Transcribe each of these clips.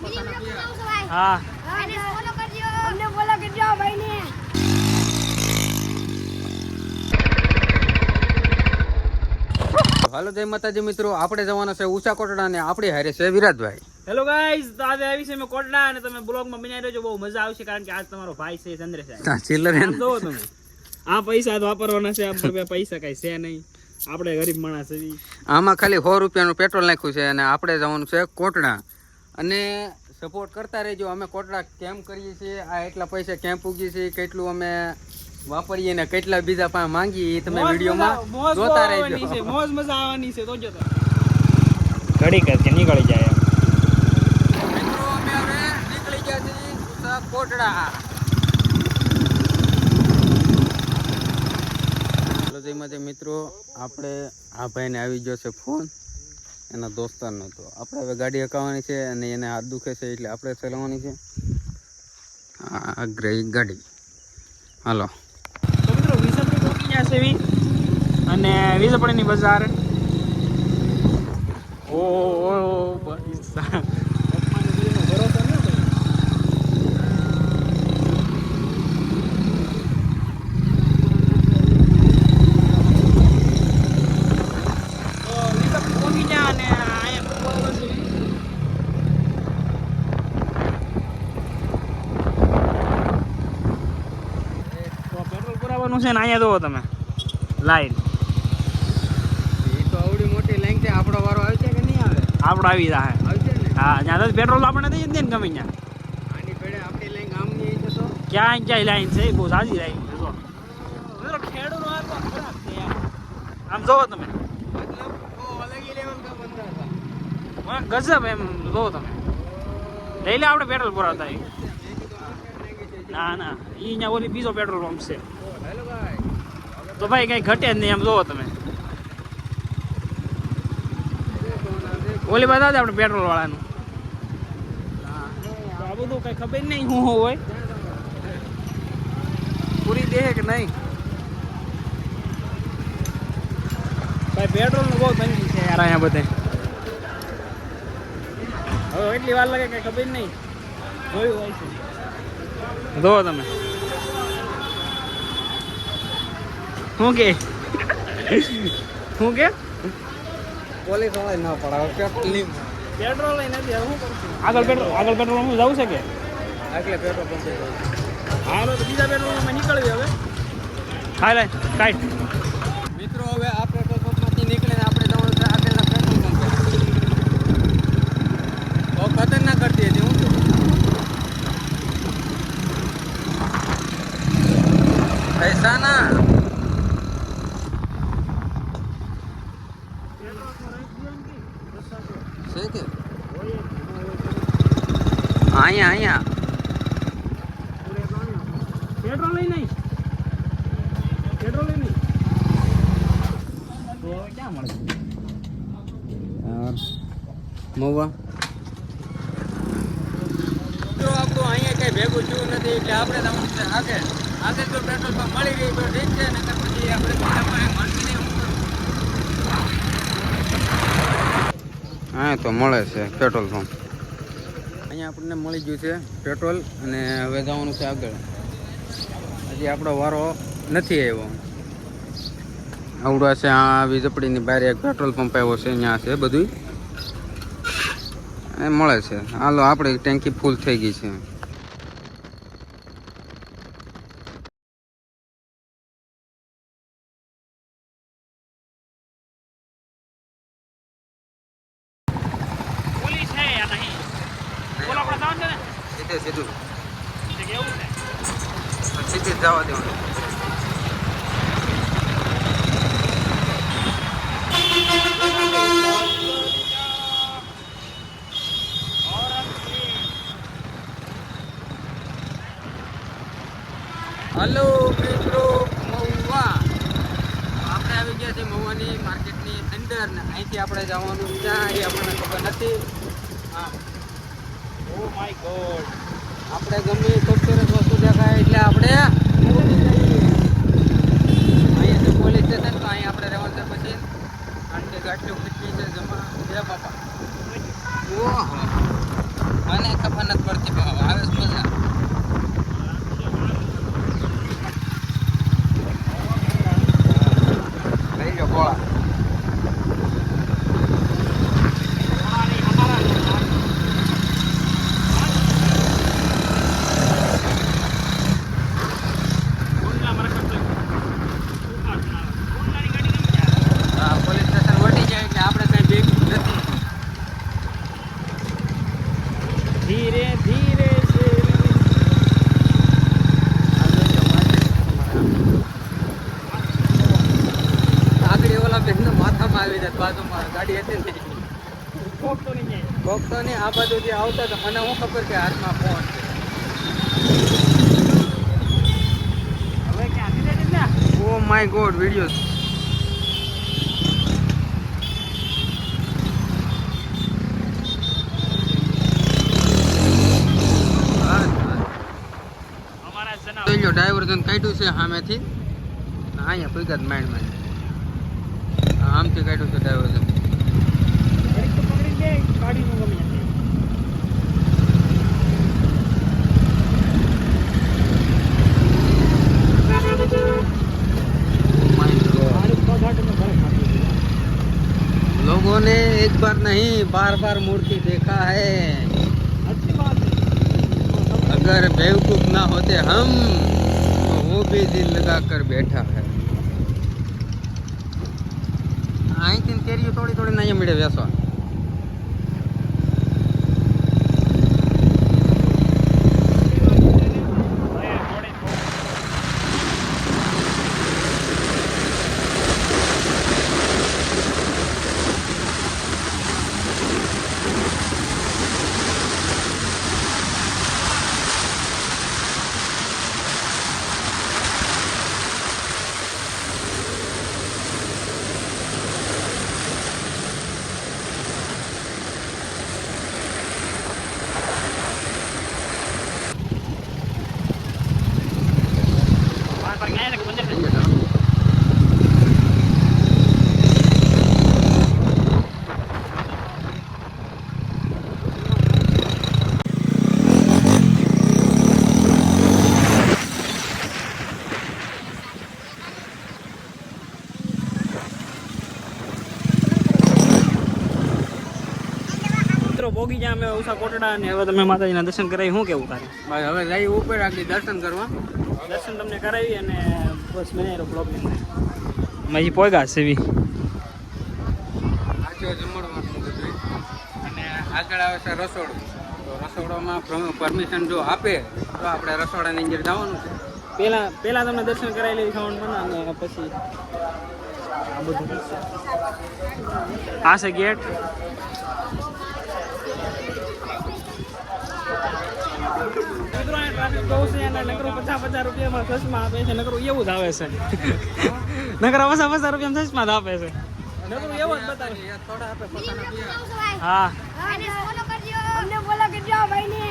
હા હાલો જય માતાજી મિત્રો, આપણે જવાના છે ઉષા કોટડા ને આપણી હારે છે વિરાજભાઈ. હેલો ગાઈઝ, તો આજે આવી છે મેં કોટડા અને તમે બ્લોગમાં બન્યા રહેજો, બહુ મજા આવશે કારણ કે આજ તમારો ભાઈ છે ચંદ્રેશ. ચિલ્લર આમ જોવો તમે, આ પૈસા તો વાપરવાના છે, આમ પર પૈસા કઈ છે નહીં, આપણે ગરીબ માણસ છે. આમાં ખાલી 100 રૂપિયાનું પેટ્રોલ નાખ્યું છે અને આપણે જવાનું છે કોટડા. અને સપોર્ટ કરતા રહેજો. અમે કોટડા કેમ કરીએ છીએ, આ એટલા પૈસા કેમ પૂગીએ છીએ, કેટલું અમે વાપરીએ ને કેટલા બીજા પાસે માંગીએ એ તમે વિડીયોમાં જોતા રહેજો. મોજ મજા આવવાની છે, જોજો તો ઘડી કરકે નીકળી જાય. મિત્રો અમે હવે નીકળી ગયા છીએ ઉષા કોટડા. જયમાંથી મિત્રો, આપણે આ ભાઈને આવી ગયો છે ફોન એના દોસ્તારનો. તો આપણે હવે ગાડી હકાવવાની છે અને એને હાથ દુખે છે એટલે આપણે ચલાવવાની છે આ ગાડી. હાલો તો મિત્રો વિસપડી પહોંચી ગયા છે અને વિસપડીની બજાર. ઓ પૈસા ભરોસો ન છે ને અહીંયા જોવો તમે લાઈન. એ તો આવડી મોટી લાઈન છે. આપણો વારો આવશે કે નહીં આવે? આપણો આવી જાય. આવશે ને? હા, ત્યાં તો પેટ્રોલ આપણે દઈ જ ને ગમે ત્યાં. આની પેડે આપણી લાઈન આમની છે તો ક્યાંય લાઈન છે, બહુ સાચી લાઈન છે. જો મિત્રો ખેડૂતનો હાલ તો ખરાબ છે યાર. આમ જોવો તમે, મતલબ અલગ લેવલ કા બંદા હતા. ગજબ એમ જોવો તમે. લઈ લે આપણે પેટ્રોલ પુરાવતા. ના ના, ઈ અહીંયા ઓલી બીજો પેટ્રોલ પંપ છે. હેલો ભાઈ, તો ભાઈ કઈ ઘટે જ નહીં. એમ જોવો તમે, ઓલી બતા દે આપણે પેટ્રોલ વાળાનું. આ બધું કઈ ખબર નહીં શું હોય, પૂરી દે કે નહીં. ભાઈ પેટ્રોલ નું બહુ તંગી છે યાર અહીંયા બધે. હવે એટલી વાર લાગે કઈ ખબર નહીં. જોયું હોય છે, જોવો તમે. શું કે પોલીસ વાળા ના પડાવે પેટ્રોલ નહીં. પેટ્રોલ લઈ નથી. હવે શું કરશું? આગળ પેટ્રોલ પંપ જવું છે કે એટલે પેટ્રોલ પંપે હાલો તો બીજા પેટ્રોલ પંપમાં નીકળવી હવે. હા લે કાઢ. મિત્રો હવે આ પેટ્રોલ પંપમાંથી નીકળીને આપણે જવાનું છે આગળના પેટ્રોલ પંપે. બહુ ખતરનાક કરતી હતી. હું પૈસા ના છે કે અહીંયા પેટ્રોલ લઈ નહીં. પેટ્રોલ લઈ નહીં તો હવે ક્યાં મળે યાર મવા. તો આપણું અહીંયા કઈ ભેગું થયું નથી એટલે આપણે જવાનું છે આગળ. આગળ જો પેટ્રોલ પંપ મળી ગઈ તો ઠીક છે, ને પછી આપણે હા તો મળે છે પેટ્રોલ પંપ. અહીંયા આપણને મળી ગયું છે પેટ્રોલ અને હવે જવાનું છે આગળ. હજી આપણો વારો નથી આવ્યો. આવડા છે આ વીજપડીની બહાર એક પેટ્રોલ પંપ આવ્યો છે, અહીંયા છે બધું એ મળે છે. હાલો આપણી ટેન્કી ફૂલ થઈ ગઈ છે. પોલીસ છે યા નહીં? બોલો આપણે જવાનું છે ને? સીધું કેવું છે? સીધી જવા દેવાનું. હલો મિત્રો, મહુવા આપણે આવી ગયા છે મહુવાની માર્કેટની અંદર ને અહીંથી આપણે જવાનું ક્યાં એ આપણને ખબર નથી. હા, ઓ માય ગોડ. આપણે ગમે ખૂબસૂરત વસ્તુ દેખાય એટલે આપણે અહીંયાથી પોલીસ સ્ટેશન તો અહીં આપણે રહેવાનું છે. પછી આટલી ગાંઠીઓ ખીચવી છે જમા. જય બાપા. ઓહો, અને બાજુમાં ગાડી હતી ને કોક તો નહીં જાય. કોક તો નહીં આ બાજુથી આવતા તો મને શું ખબર કે હાથમાં ફોન છે. હવે ક્યાંથી જાય ને? ઓ માય ગોડ વિડીયો અમારા જનાવર. જોઈ લો ડાયવર્ઝન કાઢ્યું છે સામેથી અહીંયા પૈગા માઇન્ડ માં આમથી કાઢ્યું છે ડાયવર્ઝન. એક તો પકડી લે, ગાડીનું ગમે તે. लोगों ने एक बार नहीं बार बार मूर्ति देखा है. अच्छी बात है. अगर बेवकूफ ना होते हम तो वो भी दिल लगा कर बैठा है. અહીંથી કેરીઓ થોડી થોડી ના મળે વેસવા. ભોગી જ્યાં અમે ઉષા કોટડા અને હવે તમે માતાજીના દર્શન કરાવી. શું કેવું તારે? ભાઈ હવે જઈ ઉપર આગળ દર્શન કરવા. દર્શન તમને કરાવી અને બસ બનાવી બ્લોગ ની અંદર અમે હજી પોયગા છે એવી. આજે જમણવાનું બધું અને આગળ આવે છે રસોડું. તો રસોડામાં પરમિશન જો આપે તો આપણે રસોડાની અંદર જવાનું છે. પહેલા તમને દર્શન કરાવી લેવી ખાવાનું બના અને પછી આ બધું આ છે ગેટ. ટ્રાફિક બહુ છે અને નકરું 50 રૂપિયામાં ચશ્મા આપે છે. નકરું એવું જ આવે છે. નકરા 50 રૂપિયામાં ચશ્મા જ આપે છે. નકરું એવું જ બતાવે. થોડા આપે પોતાના પીવા. હા અમને ફોલો કરજો ભાઈને.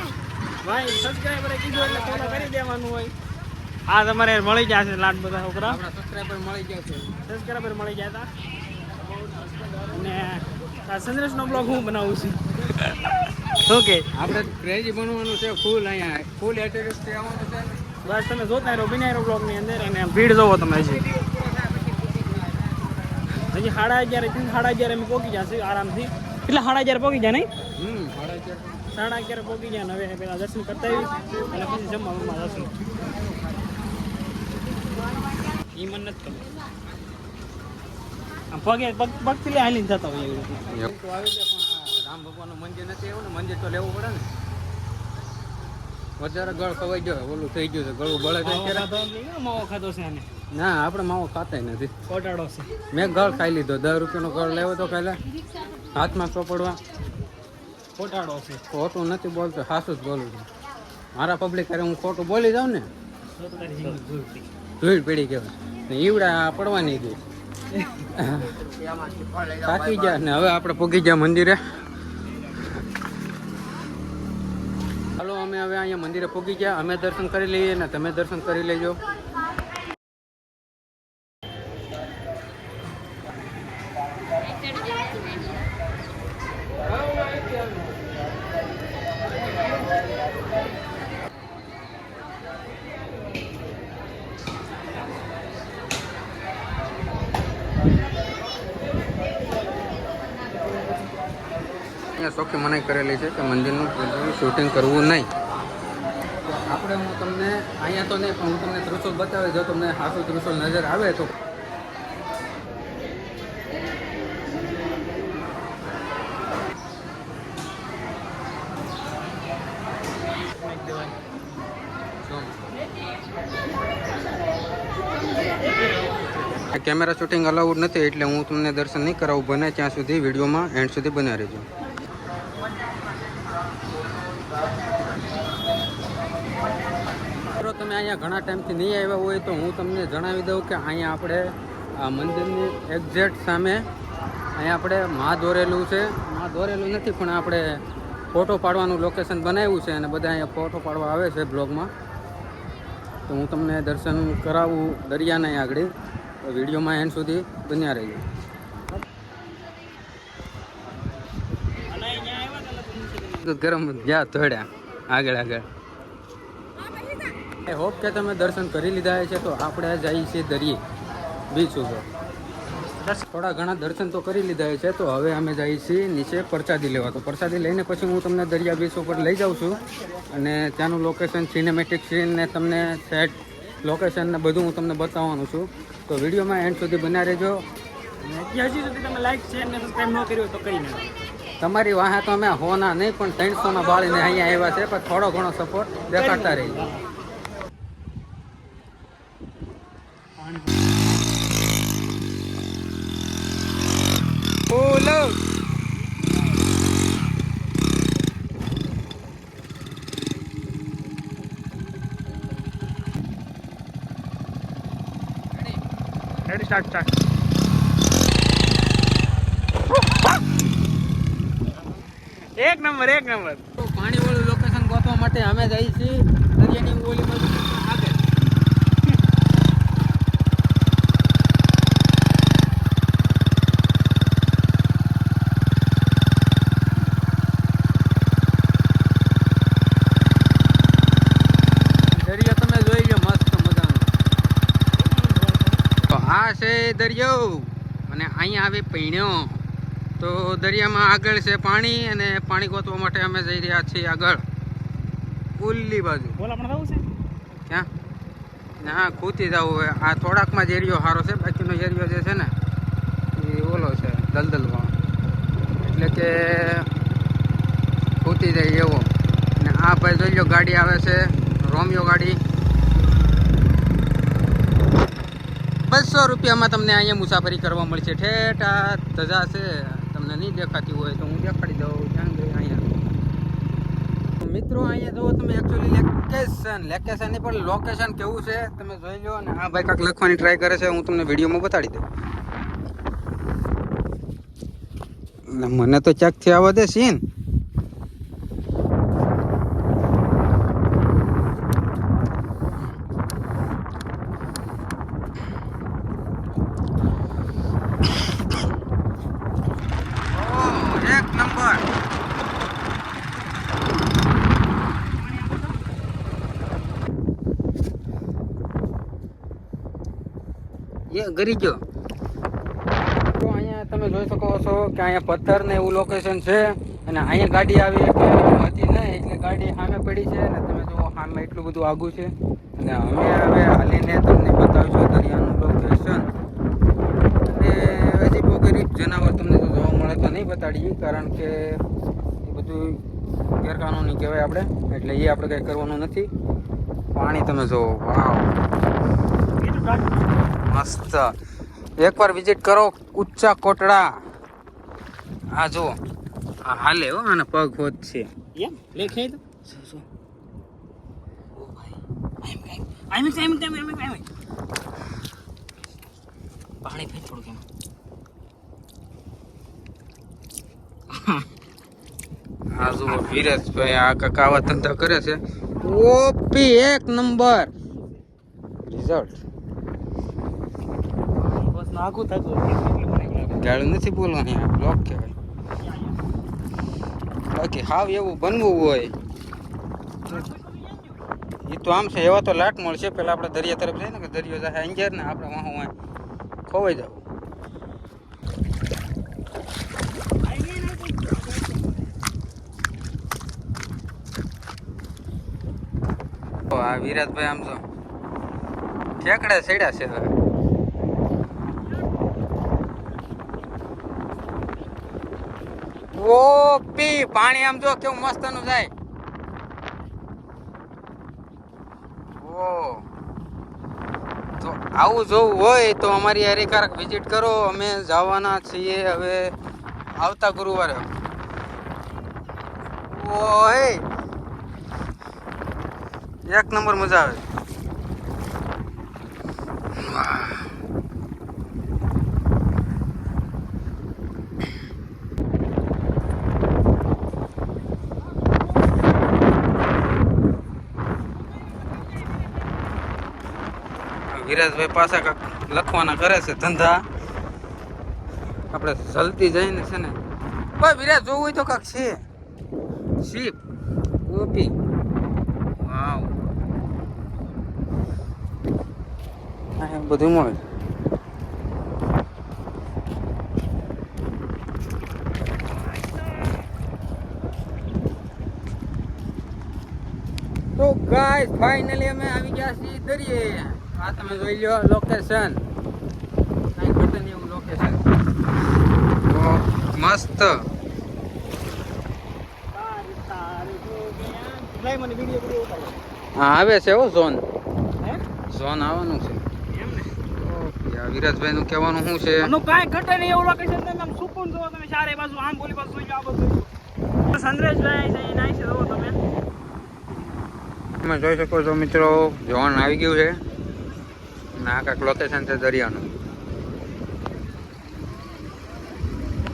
ભાઈ સબસ્ક્રાઇબરે કીધું એટલે ફોલો કરી દેવાનું હોય. આ તમારે મળી જશે લાડ બધા છોકરા. આપણા સબસ્ક્રાઇબર મળી ગયા છે. સબસ્ક્રાઇબર મળી ગયા હતા. અને આ સંદેશનો બ્લોગ હું બનાવું છું. ઓકે આપણે ક્રેઝી બનવાનું છે ફૂલ. અહીંયા ફૂલ એટેન્ડન્સ આવવાનું છે. બસ તમે જોતા રહો બિનાયરો બ્લોગ ની અંદર અને ભીડ જોવો તમે હજી 11:30 અમે પહોંચી જશે આરામથી. એટલે 11:30 પહોંચી જાય નહીં? 11:30 પહોંચી જાય. હવે પેલા દર્શન કરતા આવી અને પછી જમવા જશું. એ મને નથી ખબર. આમ પગથી લે હાલીને જતા હોય એવી રીતે. તો આવી જાય પણ રામ ભગવાનનું મંદિર નથી એવું ને. મંદિર તો લેવું પડે ને. વધારે ગળ ખવાઈ ગયો ઓલું થઈ ગયું છે. ગળું બળે છે માવો ખાધો છે આને. ના આપણે માવો ખાતા નથી. કોટાડો છે. મેં ગળ ખાઈ લીધો. 10 રૂપિયાનો ગળ લેવો તો પહેલા હાથમાં ચોપડવા. કોટાડો છે. ખોટું નથી બોલતો, સાચું જ બોલું છું. મારા પબ્લિક અરે હું ખોટું બોલી જાઉં ને ધૂળ પડી કહેવાય. ઈવડા પડવા નહીં દે. થાકી ગયા ને હવે આપણે પહોંચી ગયા મંદિરે. હાલો અમે હવે અહીંયા મંદિરે પહોંચી ગયા. અમે દર્શન કરી લઈએ ને તમે દર્શન કરી લેજો. ચોખ્ખી મનાઈ કરેલી છે કે મંદિરનું શૂટિંગ કરવું નહીં. આપણે હું તમને અહીંયા તો નહીં પણ હું તમને ત્રિશુલ બતાવે. જો તમને સાચું ત્રિશુલ નજર આવે તો કેમેરા શૂટિંગ અલાઉડ નથી એટલે હું તમને દર્શન નહીં કરાવું. બને ત્યાં સુધી વિડીયોમાં એન્ડ સુધી બન્યા રહેજો. મિત્રો તમે અહીંયા ઘણા ટાઈમથી નહીં આવ્યા હોય તો હું તમને જણાવી દઉં કે અહીંયા આપણે આ મંદિરની એક્ઝેક્ટ સામે અહીંયા આપણે માં દોરેલું છે. માં દોરેલું નથી પણ આપણે ફોટો પાડવાનું લોકેશન બનાવ્યું છે અને બધા અહીંયા ફોટો પાડવા આવે છે બ્લોગમાં. તો હું તમને દર્શન કરાવું દરિયાના આગળ. વિડીયોમાં એન્ડ સુધી બન્યા રહીએ. ગરમ જ્યાં થોડ્યા આગળ આગળ. આઈ હોપ કે તમે દર્શન કરી લીધા છે. તો આપણે જઈએ છીએ દરિયે બીચ ઉપર. થોડા ઘણા દર્શન તો કરી લીધા છે. તો હવે અમે જઈએ છીએ નીચે પ્રસાદી લેવા. તો પ્રસાદી લઈને પછી હું તમને દરિયા બીચ ઉપર લઈ જાઉં છું અને ત્યાંનું લોકેશન સિનેમેટિક સીન ને તમને સેટ લોકેશન ને બધું હું તમને બતાવવાનું છું. તો વિડીયોમાં એન્ડ સુધી બન્યા રહેજો. હજી સુધી તમે લાઈક શેર ને સબસ્ક્રાઇબ ન કર્યું તો કરી નાખો. તમારી વાહે તો અમે હોના નહીં પણ 300 બાળીને અહીંયા આવ્યા છે. પણ થોડો ઘણો સપોર્ટ દેખાડતા રહી. બોલો રેડી સ્ટાર્ટ. એક નંબર. પાણી વાળું લોકેશન ગોતવા માટે અમે જઈએ છીએ દરિયાની ઓલી બાજુ આગળ. દરિયો તમે જોઈ લો મસ્ત મજાનો. તો આ છે દરિયો અને અહીંયા આવી પૈણ્યો. તો દરિયામાં આગળ છે પાણી અને પાણી ગોતવા માટે અમે જઈ રહ્યા છીએ આગળ ઓલી બાજુ. બોલા પણ થવું છે ક્યાં ના ખૂતી જવું હોય. આ થોડાકમાં જ એરિયો સારો છે. બાકીનો એરિયો જે છે ને એ ઓલો છે દલદલમાં, એટલે કે ખૂતી જાય એવો. અને આ ભાઈ જોઈ લો ગાડી આવે છે રોમિયો ગાડી. 200 રૂપિયામાં તમને અહીંયા મુસાફરી કરવા મળશે. ઠેઠ આ ધજા છે તમને નહીં દેખાતી હોય તો હું દેખાડી દઉં. ક્યાં ગઈ અહીંયા મિત્રો. અહીંયા જુઓ તમે એકચ્યુઅલી લેકેશન નહીં પણ લોકેશન કેવું છે તમે જોઈ લો. અને આ ભાઈ કાંક લખવાની ટ્રાય કરે છે. હું તમને વિડીયોમાં બતાડી દઉં. મને તો ચાકથી આવવા દે સીન. એક નંબર. એ ગરી ગયો. તો અહીંયા તમે જોઈ શકો છો કે અહીંયા પથ્થર ને એવું લોકેશન છે અને અહીંયા ગાડી આવી કે હતી નહીં એટલે ગાડી સામે પડી છે અને તમે જુઓ સામે એટલું બધું આગું છે. અને અમે હવે હાલીને તમને બતાવીશું દરિયાનું લોકેશન. અને હજી બહુ ગરીબ જનાવર તમને તો જોવા મળે તો નહીં બતાડીએ કારણ કે એ બધું ગેરકાનૂની કહેવાય આપણે, એટલે એ આપણે કંઈ કરવાનું નથી. પાણી તમે જુઓ, વાવ મસ્ત. એકવાર વિઝિટ કરો ઊંચા કોટડા. આ જુઓ આ હાલે હો આના પગ હોત છે એમ લેખે તો શું ઓ ભાઈ આઈ પાણી ફેર થોડું કેમ. આ જુઓ વિરેશભાઈ આ કકાવા ધંધા કરે છે. ઓપી એક નંબર રિઝલ્ટ. બસ નાખું થતું ગાળું નથી બોલવાની, આ બ્લોક કહેવાય. બાકી હાવ એવું બનવું હોય એ તો આમ છે. એવા તો લાટ મળશે. પેલા આપણે દરિયા તરફ જઈએ ને કે દરિયો જાય અંજાર ને આપણે વાહ વાહ ખોવાઈ જવું. આ વિરાટભાઈ આમ તો ઠેકડે ચડ્યા છે. ઓપી પાણી આમ જો કેવું મસ્ત નું જાય. ઓ તો આવું જોવું હોય તો અમારી હારે ક્યારેક વિઝિટ કરો. અમે જવાના છીએ હવે આવતા ગુરુવારે. ઓય એક નંબર મજા આવે. વિરાજભાઈ પાછા કાંક લખવાના કરે છે ધંધા. આપણે જલ્દી જઈને છે ને ભાઈ વિરાજ જોવું હોય તો કાંક છે. શીપ કોપી વાવ આ બધું મળે. તો ગાઈસ ફાઇનલી અમે આવી ગયા છીએ દરિયે. આ તમે જોઈ લો લોકેશન. કઈ ઘટે નહીં એવું લોકેશન. મસ્ત. હા આવે છે હો ઝોન. ઝોન આવવાનું છે. ઓકે આ વિરાજભાઈ નું કહેવાનું શું છે? કાંઈ ઘટે નહીં એવું લોકેશન. તમે આમ સુકૂન જોવો તમે ચારે બાજુ આમ બોલી બાજુ જોઈ આ બધું. સનરાઈઝ ભાઈ નાઈ છે જોવો તમે. તમે જોઈ શકો છો મિત્રો ઝોન આવી ગયું છે. અને આ કાંઈક લોકેશન છે દરિયાનું.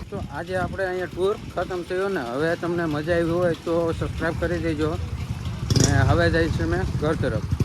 તો આજે આપણે અહીંયા ટૂર ખતમ થયો ને. હવે તમને મજા આવી હોય તો સબસ્ક્રાઈબ કરી દેજો. ને હવે જઈશું મેં ઘર તરફ.